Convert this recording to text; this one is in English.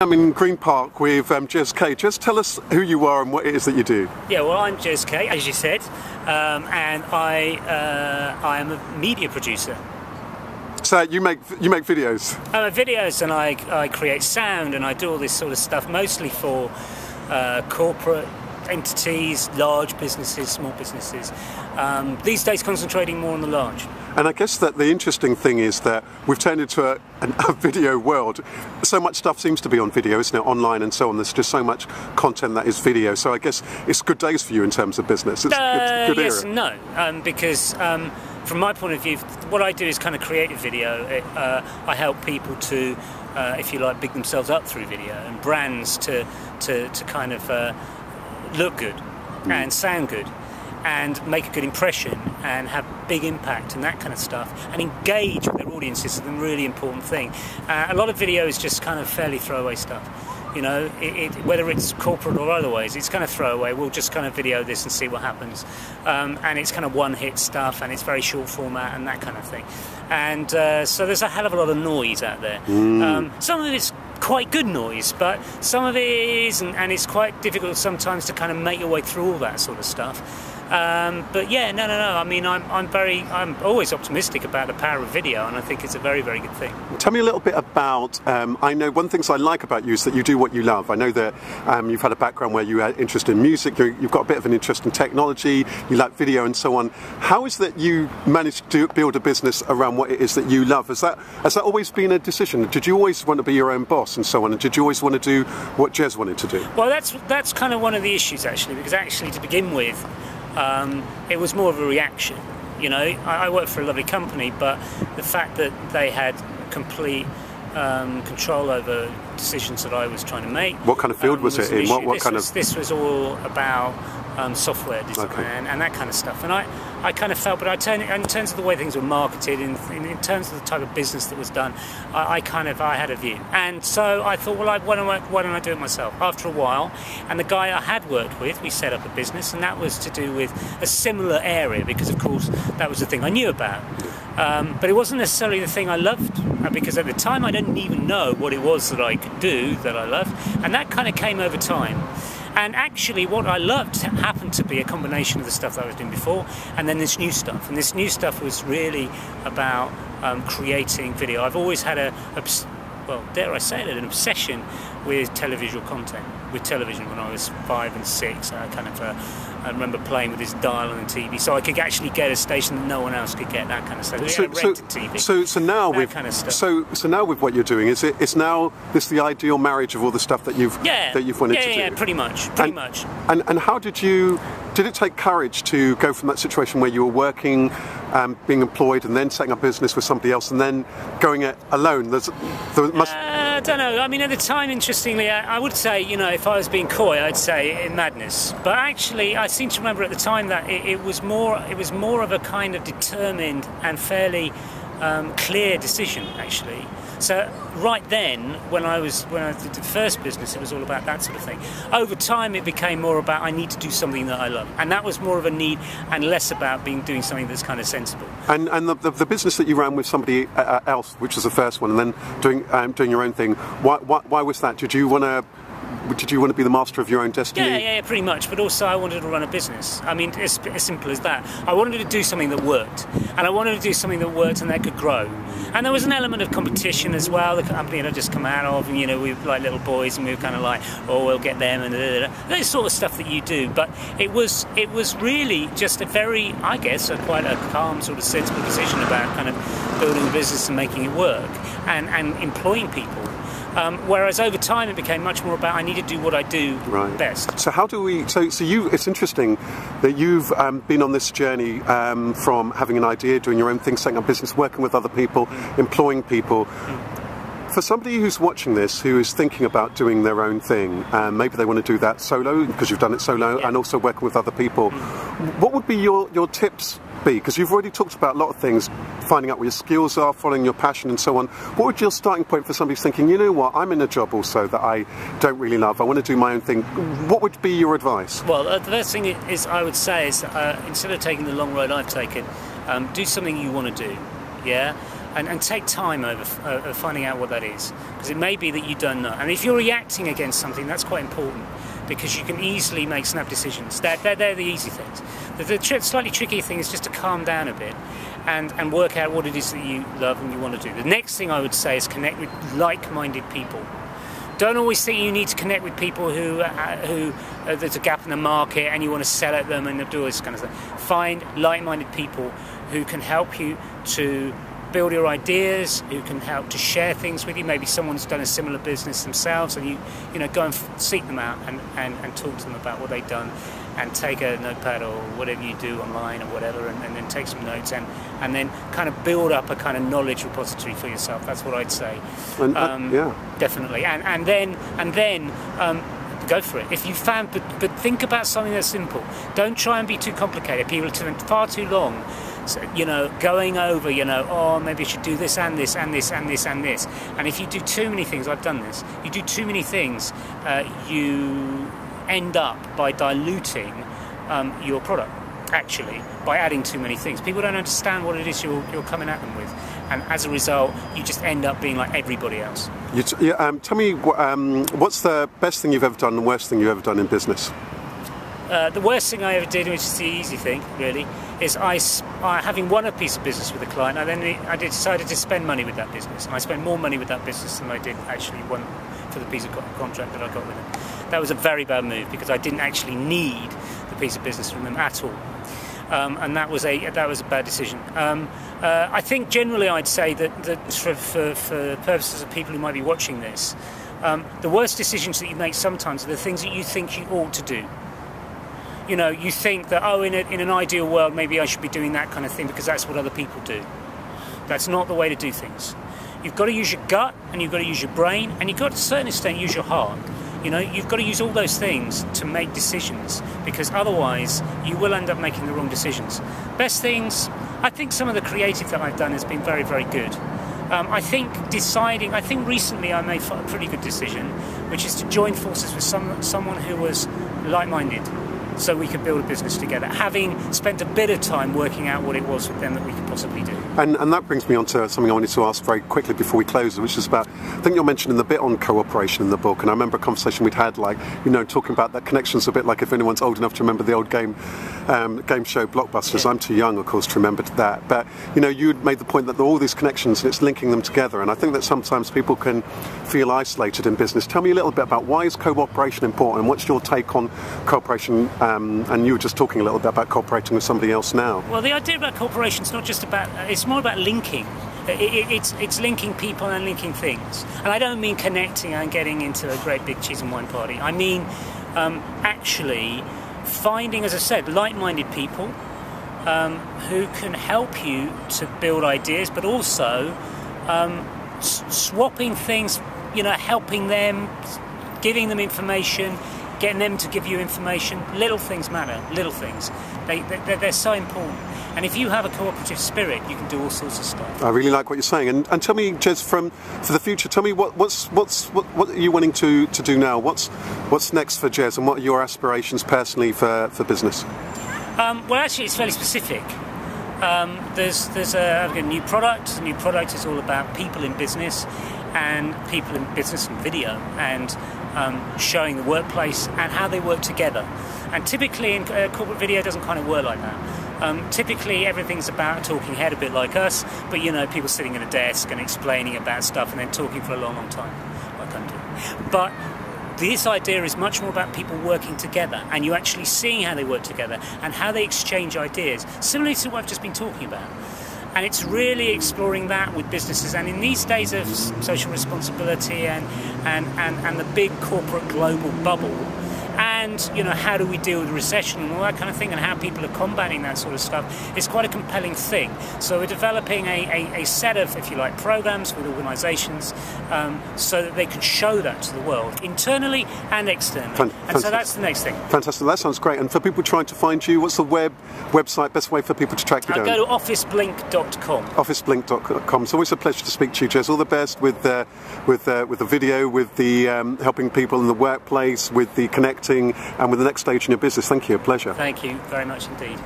I'm in Green Park with Jez Kay. Just tell us who you are and what it is that you do. Yeah, well, I'm Jez Kay, as you said, and I am a media producer. So you make videos? I make videos, and I create sound, and I do all this sort of stuff, mostly for corporate entities, large businesses, small businesses. These days concentrating more on the large. And I guess that the interesting thing is that we've turned into a video world. So much stuff seems to be on video, isn't it? Online and so on. There's just so much content that is video. So I guess it's good days for you in terms of business. It's good yes era. and no, because from my point of view, what I do is kind of creative video. I help people to, if you like, big themselves up through video, and brands to kind of look good and sound good and make a good impression and have big impact and that kind of stuff, and engage with their audiences is a really important thing. A lot of video is just kind of fairly throwaway stuff. You know, whether it's corporate or otherwise, it's kind of throwaway. We'll just kind of video this and see what happens. And it's kind of one-hit stuff, and it's very short format and that kind of thing. And so there's a hell of a lot of noise out there. Some of it's quite good noise, but some of it isn't, and it's quite difficult sometimes to kind of make your way through all that sort of stuff. But yeah, no. I mean, I'm always optimistic about the power of video, and I think it's a very, very good thing. Tell me a little bit about. I know one of the things I like about you is that you do what you love. I know that you've had a background where you had interest in music. You've got a bit of an interest in technology. You like video and so on. How is that you managed to build a business around what it is that you love? Has that always been a decision? Did you always want to be your own boss and so on? And did you always want to do what Jez wanted to do? Well, that's kind of one of the issues actually, because actually to begin with, it was more of a reaction. You know, I worked for a lovely company, but the fact that they had complete control over decisions that I was trying to make. What kind of field was it in? This was all about software design and that kind of stuff. And I kind of felt, but in terms of the way things were marketed, in terms of the type of business that was done, I had a view. And so I thought, well, why don't I do it myself? After a while, and the guy I had worked with, we set up a business, and that was to do with a similar area, because of course that was the thing I knew about. But it wasn't necessarily the thing I loved, because at the time I didn't even know what it was that I could do that I loved, and that kind of came over time. And actually what I loved happened to be a combination of the stuff that I was doing before and then this new stuff. And this new stuff was really about creating video. I've always had dare I say it, an obsession with televisual content, with television. When I was 5 and 6, I remember playing with this dial on the TV, so I could actually get a station that no one else could get, that kind of stuff. Rented TV. So now with kind of stuff. So now with what you're doing, it's now the ideal marriage of all the stuff that you've wanted to do. Yeah, pretty much. And how did it take courage to go from that situation where you were working, being employed, and then setting up a business with somebody else, and then going it alone? I don't know. I mean, at the time, interestingly, I would say, you know, if I was being coy, I'd say madness. But actually, I seem to remember at the time that it was more of a kind of determined and fairly clear decision, actually. So right then, when I did the first business, it was all about that sort of thing. Over time, it became more about I need to do something that I love, and that was more of a need and less about doing something that's kind of sensible. And the business that you ran with somebody else, which was the first one, and then doing your own thing. Why was that? Did you want to be the master of your own destiny? Yeah, pretty much. But also, I wanted to run a business. I mean, it's as simple as that. I wanted to do something that worked, and I wanted to do something that worked and that could grow. And there was an element of competition as well. The company had just come out of, and you know, we were like little boys, and we were kind of like, oh, we'll get them, and that sort of stuff that you do. But it was really just a very, I guess, quite a calm, sort of sensible decision about kind of building a business and making it work and employing people. Whereas over time it became much more about I need to do what I do best. So how do we? So it's interesting that you've been on this journey from having an idea, doing your own thing, setting up business, working with other people, employing people. For somebody who's watching this, who is thinking about doing their own thing, maybe they want to do that solo because you've done it solo, and also working with other people. What would be your tips? Because you've already talked about a lot of things, finding out what your skills are, following your passion and so on. What would your starting point for somebody who's thinking, you know what, I'm in a job also that I don't really love, I want to do my own thing. What would be your advice? Well, the first thing I would say is instead of taking the long road I've taken, do something you want to do. Yeah. and take time over finding out what that is, because it may be that you don't know. And if you're reacting against something, that's quite important, because you can easily make snap decisions. They're the easy things. The slightly trickier thing is just to calm down a bit and work out what it is that you love and you want to do. The next thing I would say is connect with like-minded people. Don't always think you need to connect with people who there's a gap in the market and you want to sell at them and do all this kind of stuff. Find like-minded people who can help you to build your ideas, who can help to share things with you. Maybe someone's done a similar business themselves, and you go and seek them out and talk to them about what they've done, and take a notepad or whatever you do online or whatever, and then take some notes and then kind of build up a kind of knowledge repository for yourself. That's what I'd say. Yeah, definitely. And then go for it. If you found, but think about something that's simple. Don't try and be too complicated. People spend far too long, going over, oh, maybe I should do this and this and this and this and this. And if you do too many things, I've done this, you do too many things, you end up by diluting your product, actually, by adding too many things. People don't understand what it is you're coming at them with. And as a result, you just end up being like everybody else. Tell me, what's the best thing you've ever done and the worst thing you've ever done in business? The worst thing I ever did, which is the easy thing, really, is having won a piece of business with a client, I decided to spend money with that business. And I spent more money with that business than I did actually for the piece of contract that I got with them. That was a very bad move, because I didn't actually need the piece of business from them at all. And that was a bad decision. I think generally I'd say that for purposes of people who might be watching this, the worst decisions that you make sometimes are the things that you think you ought to do. You think that, oh, in an ideal world, maybe I should be doing that kind of thing because that's what other people do. That's not the way to do things. You've got to use your gut, and you've got to use your brain, and you've got to, to a certain extent, use your heart. You've got to use all those things to make decisions, because otherwise you will end up making the wrong decisions. Best things, I think some of the creative that I've done has been very, very good. I think recently I made a pretty good decision, which is to join forces with someone who was like-minded, so we could build a business together, having spent a bit of time working out what it was with them that we could possibly do. And that brings me on to something I wanted to ask very quickly before we close, which is about, I think you're mentioning the bit on cooperation in the book, and I remember a conversation we'd had, talking about that connection's a bit like, if anyone's old enough to remember the old game show Blockbusters. Yeah. I'm too young, of course, to remember that, but you'd made the point that there are all these connections and it's linking them together, and I think that sometimes people can feel isolated in business. Tell me a little bit about why is cooperation important, and what's your take on cooperation? And you were just talking a little bit about cooperating with somebody else now. Well, the idea about cooperation is not just about, it's more about linking. It's linking people and linking things. And I don't mean connecting and getting into a great big cheese and wine party. I mean actually finding, as I said, like-minded people who can help you to build ideas, but also swapping things, helping them, giving them information, getting them to give you information. Little things matter, little things. They're so important. And if you have a cooperative spirit, you can do all sorts of stuff. I really like what you're saying. And tell me, Jez, for the future, tell me what are you wanting to do now? What's next for Jez, and what are your aspirations personally for business? Well, actually, it's fairly specific. There's a new product. The new product is all about people in business, and people in business and video, and showing the workplace and how they work together. And typically in corporate video, it doesn't kind of work like that. Typically everything's about a talking head, a bit like us, but people sitting at a desk and explaining about stuff and then talking for a long, long time, like I'm doing. But this idea is much more about people working together, and you actually seeing how they work together and how they exchange ideas, similarly to what I've just been talking about. And it's really exploring that with businesses. And in these days of social responsibility and the big corporate global bubble, and how do we deal with recession and all that kind of thing, and how people are combating that sort of stuff, is quite a compelling thing. So we're developing a set of, if you like, programs with organisations so that they can show that to the world, internally and externally. And so that's the next thing. Fantastic, that sounds great. And for people trying to find you, what's the website, best way for people to track you down? Go to officeblink.com. Officeblink.com. It's always a pleasure to speak to you, Jez. All the best with the video, with the helping people in the workplace, with the connecting, and with the next stage in your business. Thank you, a pleasure. Thank you very much indeed.